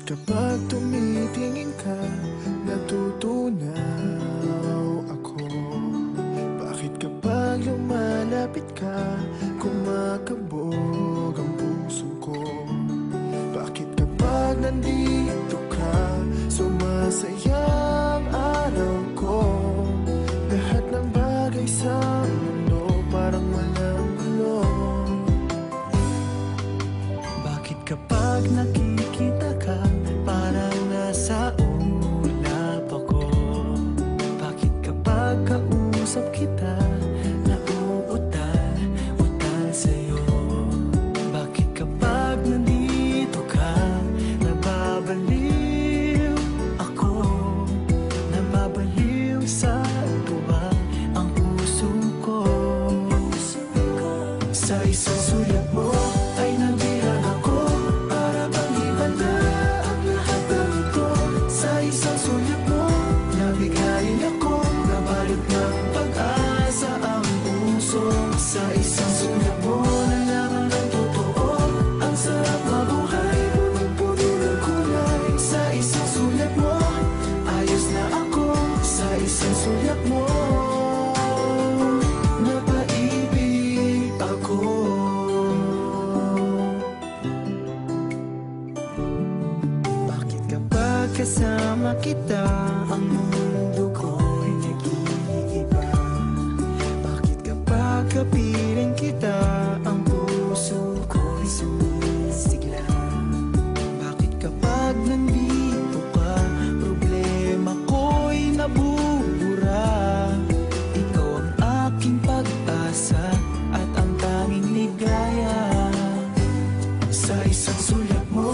Kapag tumitingin ka, natutunaw ako. Bakit kapag lumalapit ka, kumakabog ang puso ko? Bakit kapag nandito ka, sumasaya ang araw ko? Lahat ng bagay sa mundo parang walang gulo. Bakit kapag nakikita ka, parang nasa ulap ako? Bakit kapag kausap kita, nauutal sa'yo? Bakit kapag nandito ka, nababaliw ako? Nababaliw sa tuwa ang puso ko. Sa isang sulat mo ay nabilang ako, para bang iba na ang lahat ng ito. Sa isang sulat mo, nabigayin ako, nabalot ng pag-asa ang puso. Sa isang sulat mo, nalaman ng totoo, ang sarap mabuhay, punong-puno ng kulay. Sa isang sulat mo, ayos na ako. Sa isang sulat mo, napaibig ako. Bakit kapag kasama kita, ang mundo ko'y nag-iiba? Bakit kapag kapiling kita, ang puso ko'y sumisigla? Bakit kapag nandito ka, problema ko'y nabubura? Ikaw ang aking pag-asa at ang tanging ligaya. Sa isang sulat mo,